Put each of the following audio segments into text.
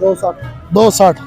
260 260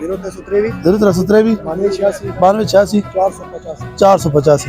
0317 9286 485.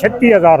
36,000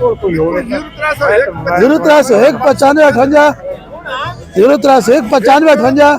0301 9558 0301 9558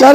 4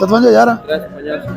57 11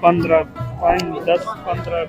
15 10 15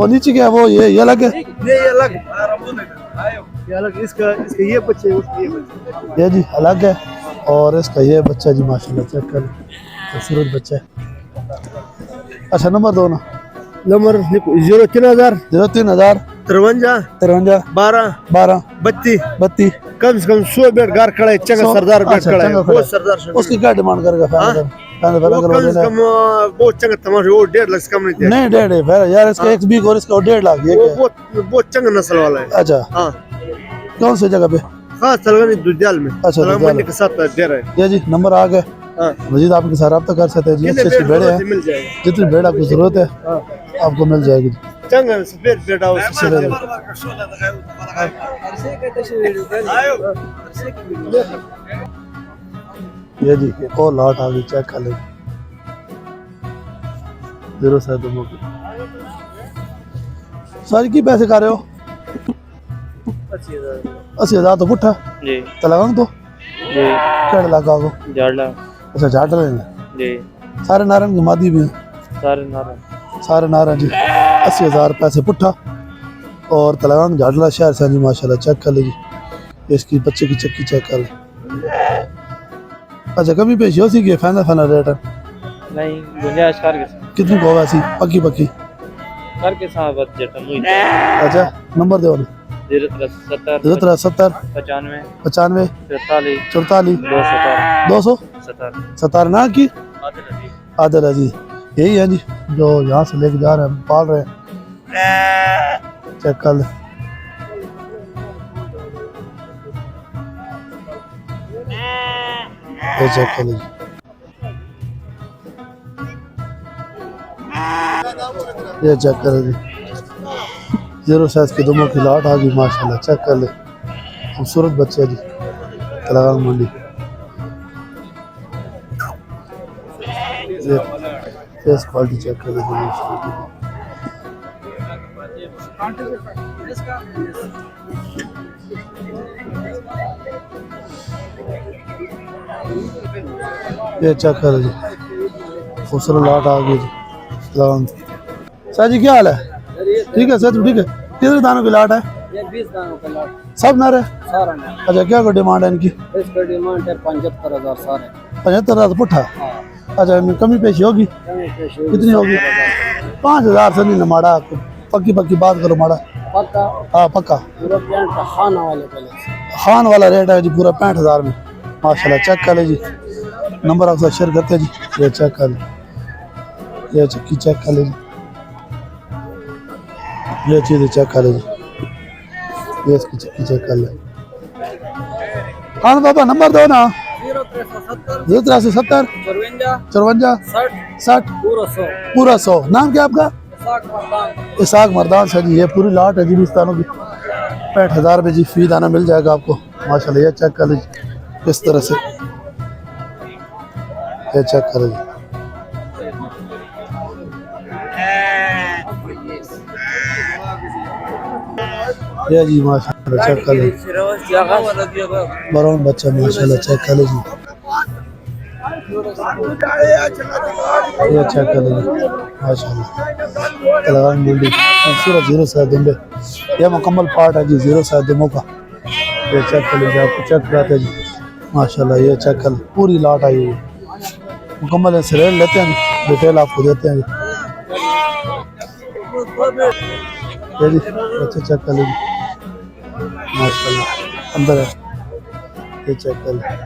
वो नीचे क्या है वो ये अलग है, ये अलग, ये अलग, इसका ये बच्चे, उसके ये बच्चे। ये जी अलग है। और इसका ये बच्चा जी माशाल्लाह चेक कर, खूबसूरत बच्चा है। अच्छा नंबर दो ना। नंबर 03000 03,000 53 53 12 12 32। 32। कम से कम 100 बेड गार खड़ा है, चंगा सरदार बेड अच्छा, खड़ा है, चंगा खड़ा बहुत है। सरदार शगुन उसकी क्या डिमांड करेगा हाँ? फाइनल वो करवा कम से देना? कम बहुत चंगा तमाशा, वो 1.5 लाख से कम नहीं दिया। नहीं 1.5 फिर यार इसका एक बीक और इसका 1.5 लाख ये वो क्या है? बहुत चंगा नस्ल वाला है। अच्छा हाँ कौन सी जगह पे? हाँ, तलगानी दुधियाल में। अच्छा, तलगानी दुधियाल। मंडी के साथ दे रहे हैं। ये जी नंबर आ गए। हाँ, मजीद आपके साथ रब्ता कर सकते हैं जी। कितने अच्छी अच्छी बेड बेड़े हैं, जरूरत है, मिल जाएगा। जितनी बेड़ आपको जरूरत है हाँ, आपको मिल जाएगी। चंगा सफेद बेड आओ सफेद। ये जी एक और लॉट आ गई, चेक कर लेंगे। 07 दोनों की सारी की पैसे कर रहे हो? 80,000 तो पुट्ठा जी तलगंग तो जी केड़ इलाका को? जाडला अच्छा जाट रहे हैं जी सारे नारन की मादी भी हैं, सारे नारा सारे नारन जी। 80,000 पैसे पुट्ठा और तलगंग जाडला शहर से जी माशाल्लाह। चेक कर लीजिए इसकी बच्चे की चक्की चेक कर ले। अच्छा कमी पेशी हो सी की फाइनल रेट है नहीं गुंजाइश करके कितनी को होगा सी पक्की पक्की? साहब बजट मुई अच्छा नंबर दो ना। 070 70 95 95 43 44 217 217 ना की आदर है जी। यही है जी जो यहाँ से लेके जा रहे हैं पाल रहे हैं। चेक कर ले ये चेक कर लीजिए। ये चेक कर जी 0 साइज की दोनों की लाट आ गई माशाल्लाह। चेक कर ले खूबसूरत बच्चे जी तलगांग मंडी। ये फेस क्वालिटी चेक कर लीजिए। ये चेक कर जी खूबसूरत लाट आ गई जी तलगांग। सर जी क्या हाल है? ठीक है सर ठीक है। कितने दानों की लाट है? ये 20 दानों का लाट सब नर है? सारा ना। अच्छा क्या कोई डिमांड है इनकी? इसका डिमांड है 75,000 सारे। 75,000 पुट्ठा। हाँ, अच्छा इनमें कमी पेशी होगी? कितनी होगी? 5,000 से नहीं माड़ा, पक्की पक्की बात करो माड़ा। पक्का हाँ पक्का पूरा पैंट का खाना वाले पहले से। खान वाला रेट है जी पूरा 65,000 में माशाल्लाह। चेक कर ले जी नंबर आपके साथ शेयर करते हैं जी। ये चेक कर ले ये चक्की चेक कर ले जी। ये चीज़ चेक कर ले जी। ये इसकी चक्की चेक कर ले। हाँ बाबा नंबर दो ना। 0 70 54 60 पूरा 100। नाम क्या आपका? इसाक मर्दान से जी। ये पूरी लाट है जी 20 दानों की 65,000 रुपये जी फी दाना मिल जाएगा आपको माशाल्लाह। ये चेक कर लीजिए किस तरह से, ये चेक कर लीजिए। ये जी माशाल्लाह चेक कर लीजिए ब्राउन बच्चा माशाल्लाह। चेक कर लीजिए ये चेक कर लीजिए माशाल्लाह। तलगांग मंडी खूबसूरत 0 साइज दुम्बे। ये मुकम्मल पार्ट है जी 0 साइज दुम्बों का। ये चेक कर लीजिए आपको चेक कराते हैं जी माशाल्लाह। ये चेक कर पूरी लाट आई हुई है मुकम्मल है। रेट लेते हैं डिटेल आपको देते हैं जी। ये जी बच्चे चेक कर लीजिए माशाल्लाह। अंदर है ये चेक कर लीजिए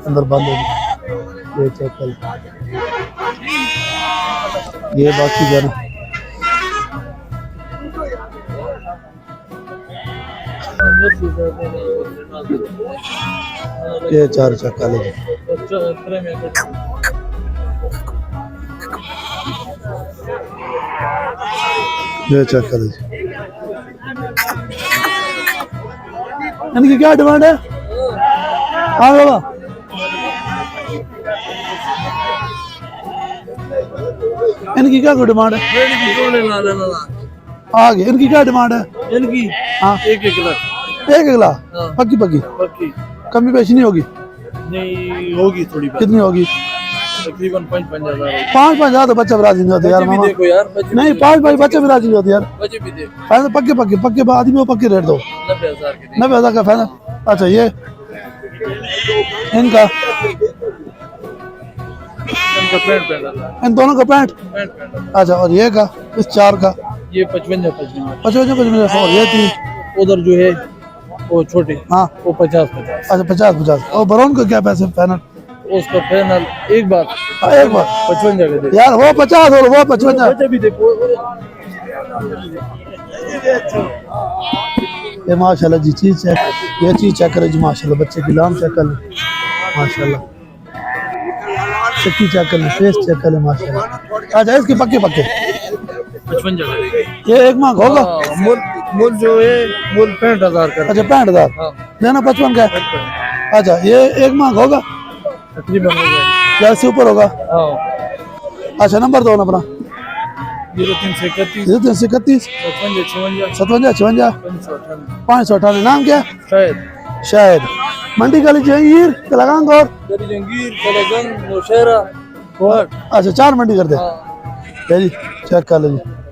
अंदर बंद है जी। ये चेक कर ये बाकी जो है ना ये 4 चक्का ले ये चक्का ले। इनकी क्या डिमांड है? हाँ बाबा इनकी क्या डिमांड है? आ गए इनकी क्या डिमांड है? इनकी हाँ 1 लाख। 1 लाख पक्की पक्की पक्की कमी पेशी नहीं होगी? नहीं होगी थोड़ी बहुत। कितनी होगी? तकरीबन 5,000 5 5 तो बच्चा भी राजी नहीं होते यार मामा देखो यार बच्चे नहीं 5 5 बच्चे भी राजी नहीं होते यार बच्चे भी देखो फाइनल पक्के पक्के पक्के आदमी को पक्के रेट दो 90,000 के 90,000 का फाइनल अच्छा ये इनका इनका पैंट पहना इन दोनों का पैंट पैंट पहना अच्छा और ये का इस 4 का ये 55 55 और ये 3 उधर जो है वो छोटे हाँ वो 50 अच्छा 50 और बरोन का क्या पैसे फाइनल उसका फाइनल एक बार एक बार 55 का दे यार वो 50 और वो 55 बच्चे भी देखो ये माशाल्लाह जी चीज चेक ये चीज चेक करे जी माशाल्लाह बच्चे की लाम चेक कर ले माशाल्लाह चक्की चेक कर ले फेस चेक कर ले माशाल्लाह अच्छा इसके पक्के पक्के 55 का दे ये एक माह होगा मूल जो है मूल 65,000 का अच्छा 65,000 हाँ लेना 55 का है अच्छा ये एक माह होगा तकरीबन हो जाएगा या इससे ऊपर होगा हाँ अच्छा नंबर दो ना अपना 0331 31 55 57 56 598 नाम क्या है? शायद शायद मंडी गली जहांगीर कलागंग और गरी जंगीर कलागंज नौशहरा अच्छा 4 मंडी कर दे हाँ जी चेक कर लीजिए